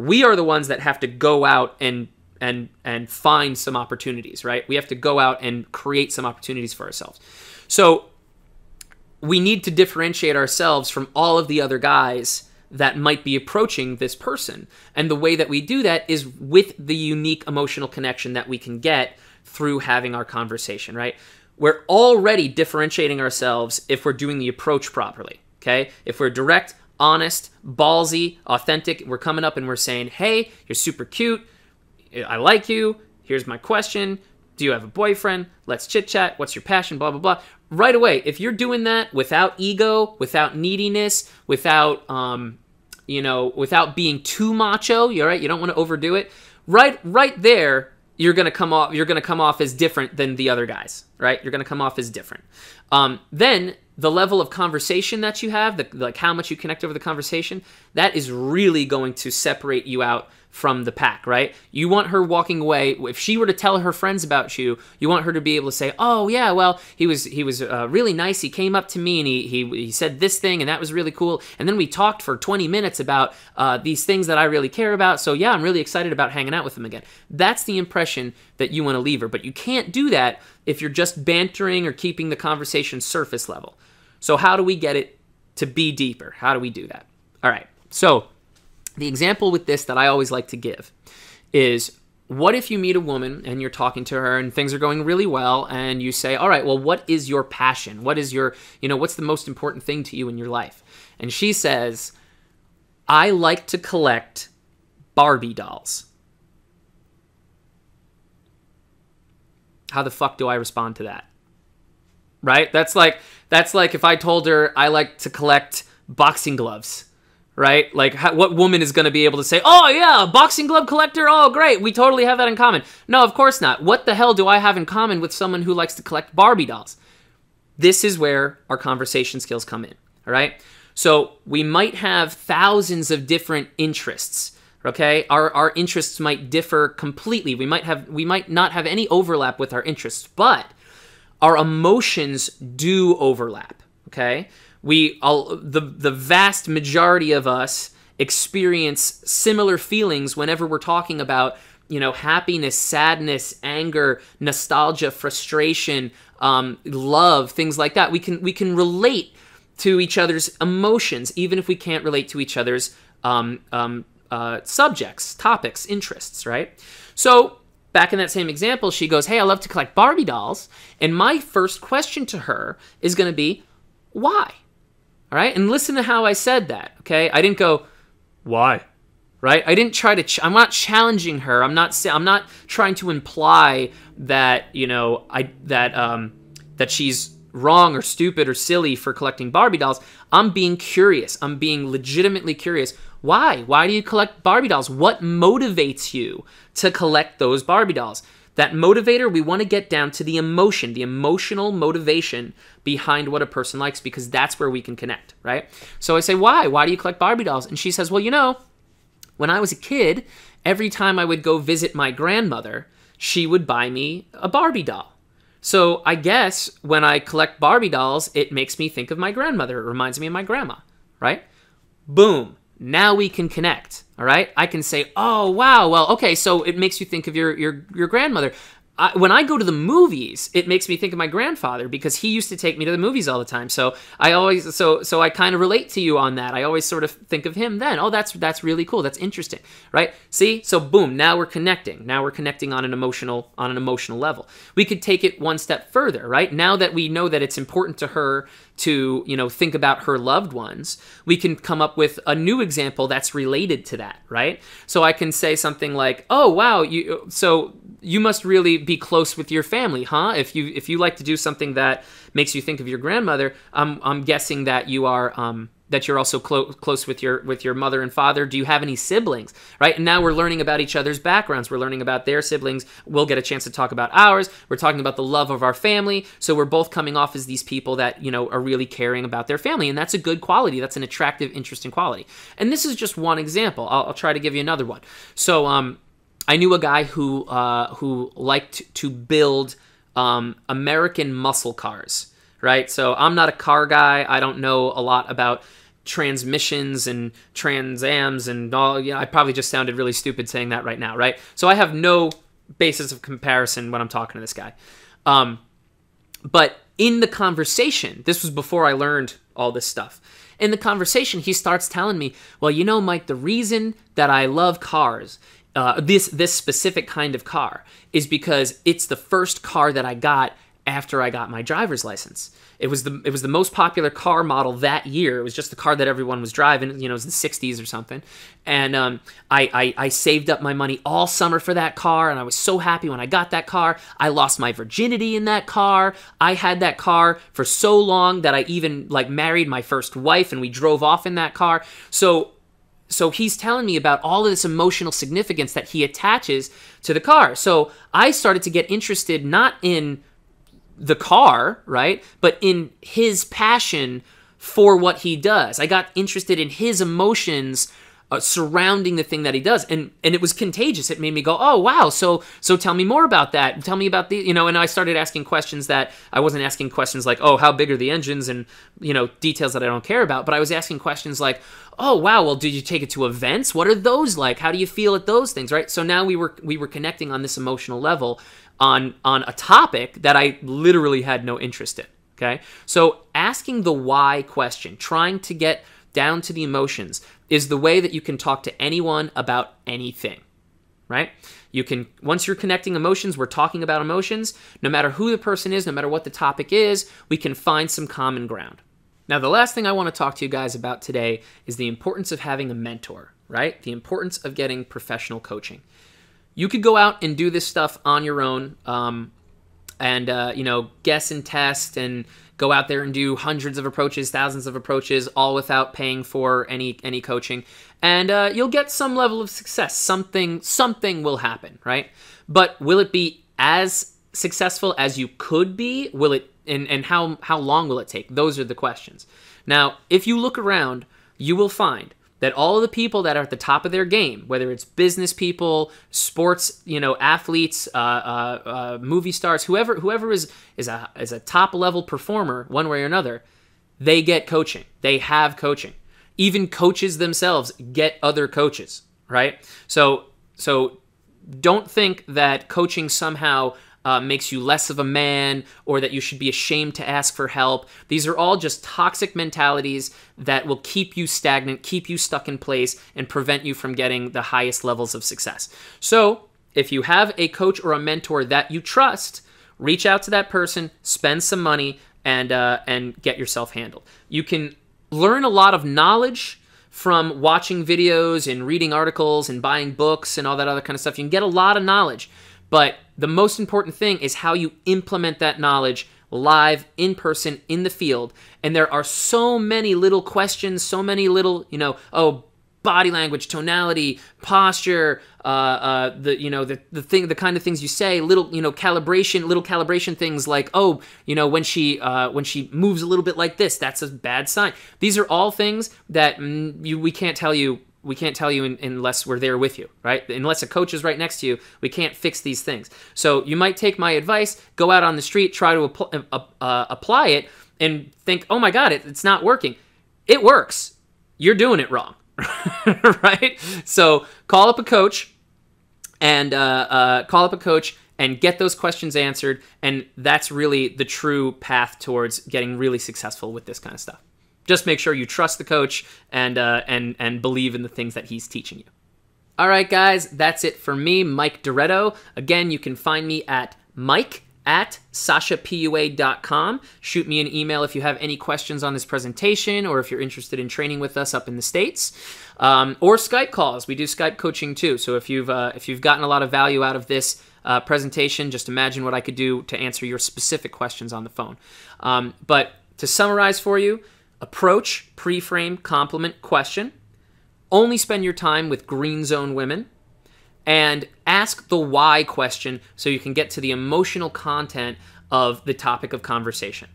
We are the ones that have to go out and find some opportunities, right? We have to go out and create some opportunities for ourselves. So we need to differentiate ourselves from all of the other guys that might be approaching this person. And the way that we do that is with the unique emotional connection that we can get through having our conversation, right? We're already differentiating ourselves if we're doing the approach properly, okay? If we're direct, honest, ballsy, authentic, we're coming up and we're saying, hey, you're super cute, I like you, here's my question, do you have a boyfriend, let's chit chat, what's your passion, blah, blah, blah. Right away, if you're doing that without ego, without neediness, without, without being too macho, you're right, you don't want to overdo it, right there, you're gonna come off as different than the other guys, right? You're gonna come off as different. Then the level of conversation that you have, like how much you connect over the conversation, that is really going to separate you out from the pack, right? You want her walking away. If she were to tell her friends about you, you want her to be able to say, "Oh yeah, well he was really nice. He came up to me and he said this thing and that was really cool. And then we talked for 20 minutes about these things that I really care about. So yeah, I'm really excited about hanging out with him again." That's the impression that you want to leave her. But you can't do that if you're just bantering or keeping the conversation surface level. So how do we get it to be deeper? How do we do that? All right. So the example with this that I always like to give is, what if you meet a woman and you're talking to her and things are going really well and you say, all right, well, what is your passion? What is your, what's the most important thing to you in your life? And she says, I like to collect Barbie dolls. How the fuck do I respond to that? Right? That's like if I told her I like to collect boxing gloves. Right? Like, what woman is going to be able to say, oh, yeah, boxing glove collector? Oh, great. We totally have that in common. No, of course not. What the hell do I have in common with someone who likes to collect Barbie dolls? This is where our conversation skills come in. All right? So we might have thousands of different interests. Okay? Our interests might differ completely. We might not have any overlap with our interests, but our emotions do overlap. Okay? The vast majority of us experience similar feelings whenever we're talking about, happiness, sadness, anger, nostalgia, frustration, love, things like that. We can relate to each other's emotions, even if we can't relate to each other's subjects, topics, interests, right? So back in that same example, she goes, hey, I love to collect Barbie dolls. And my first question to her is going to be, why? All right, and listen to how I said that, okay? I didn't go, why? Right? I didn't try to, I'm not challenging her. I'm not trying to imply that, that she's wrong or stupid or silly for collecting Barbie dolls. I'm being curious. I'm being legitimately curious. Why? Why do you collect Barbie dolls? What motivates you to collect those Barbie dolls? That motivator, we want to get down to the emotion, the emotional motivation behind what a person likes, because that's where we can connect, right? So I say, why? Why do you collect Barbie dolls? And she says, well, when I was a kid, every time I would go visit my grandmother, she would buy me a Barbie doll. So I guess when I collect Barbie dolls, it makes me think of my grandmother. It reminds me of my grandma, right? Boom. Now we can connect, all right? I can say, oh, wow, well, okay, so it makes you think of your grandmother. When I go to the movies, it makes me think of my grandfather because he used to take me to the movies all the time. So I kind of relate to you on that. I always sort of think of him then. Oh, that's really cool. That's interesting, right? See? So boom, now we're connecting. Now we're connecting on an emotional level. We could take it one step further, right? Now that we know that it's important to her to, think about her loved ones, we can come up with a new example that's related to that, right? So I can say something like, oh, wow, you must really be close with your family, huh? If you like to do something that makes you think of your grandmother, I'm guessing that you are that you're also close with your mother and father. Do you have any siblings, right? And now we're learning about each other's backgrounds. We're learning about their siblings. We'll get a chance to talk about ours. We're talking about the love of our family. So we're both coming off as these people that, are really caring about their family. And that's a good quality. That's an attractive, interesting quality. And this is just one example. I'll try to give you another one. So I knew a guy who liked to build American muscle cars, right? So I'm not a car guy. I don't know a lot about transmissions and transams and all. I probably just sounded really stupid saying that right now, right? So I have no basis of comparison when I'm talking to this guy. But in the conversation, this was before I learned all this stuff. In the conversation, he starts telling me, well, Mike, the reason that I love cars, this specific kind of car, is because it's the first car that I got after I got my driver's license. It was the most popular car model that year. It was just the car that everyone was driving. It was the 60s or something. And I saved up my money all summer for that car, and I was so happy when I got that car. I lost my virginity in that car. I had that car for so long that I even married my first wife, and we drove off in that car. So he's telling me about all of this emotional significance that he attaches to the car. So I started to get interested not in the car, right? But in his passion for what he does. I got interested in his emotions surrounding the thing that he does. And it was contagious. It made me go, oh, wow. So tell me more about that. Tell me about and I started asking questions that I wasn't asking questions like, oh, how big are the engines and, details that I don't care about. But I was asking questions like, oh, wow, well, did you take it to events? What are those like? How do you feel at those things, right? So now we were connecting on this emotional level on a topic that I literally had no interest in, okay? So asking the why question, trying to get down to the emotions, is the way that you can talk to anyone about anything, right? Once you're connecting emotions, we're talking about emotions, no matter who the person is, no matter what the topic is, we can find some common ground. Now, the last thing I want to talk to you guys about today is the importance of having a mentor, right? The importance of getting professional coaching. You could go out and do this stuff on your own and guess and test and go out there and do hundreds of approaches, thousands of approaches, all without paying for any coaching. And you'll get some level of success. Something will happen, right? But will it be as successful as you could be? Will it? And how long will it take? Those are the questions. Now, if you look around, you will find that all of the people that are at the top of their game, whether it's business people, sports, athletes, movie stars, whoever is a top level performer, one way or another, they get coaching. They have coaching. Even coaches themselves get other coaches, right? So don't think that coaching somehow makes you less of a man or that you should be ashamed to ask for help. These are all just toxic mentalities that will keep you stagnant, keep you stuck in place, and prevent you from getting the highest levels of success. So if you have a coach or a mentor that you trust, reach out to that person, spend some money, and get yourself handled. You can learn a lot of knowledge from watching videos and reading articles and buying books and all that other kind of stuff. You can get a lot of knowledge. But the most important thing is how you implement that knowledge live, in person, in the field. And there are so many little questions, so many little, body language, tonality, posture, the kind of things you say, little calibration things like, when she moves a little bit like this, that's a bad sign. These are all things that we can't tell you. We can't tell you unless we're there with you, right? Unless a coach is right next to you, we can't fix these things. So you might take my advice, go out on the street, try to apply it, and think, oh my God, it's not working. It works. You're doing it wrong, right? So call up a coach and get those questions answered, and that's really the true path towards getting really successful with this kind of stuff. Just make sure you trust the coach and believe in the things that he's teaching you. All right, guys, that's it for me, Mike Diretto. Again, you can find me at mike@sashapua.com. Shoot me an email if you have any questions on this presentation or if you're interested in training with us up in the States. Or Skype calls. We do Skype coaching too. So if you've gotten a lot of value out of this presentation, just imagine what I could do to answer your specific questions on the phone. But to summarize for you, approach, pre-frame, compliment, question. Only spend your time with green zone women. And ask the why question so you can get to the emotional content of the topic of conversation.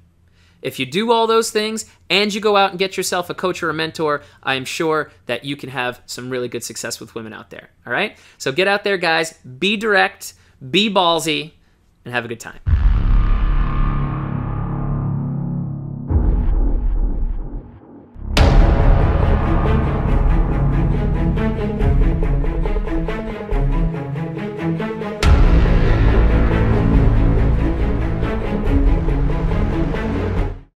If you do all those things and you go out and get yourself a coach or a mentor, I am sure that you can have some really good success with women out there. All right? So get out there, guys. Be direct, be ballsy, and have a good time.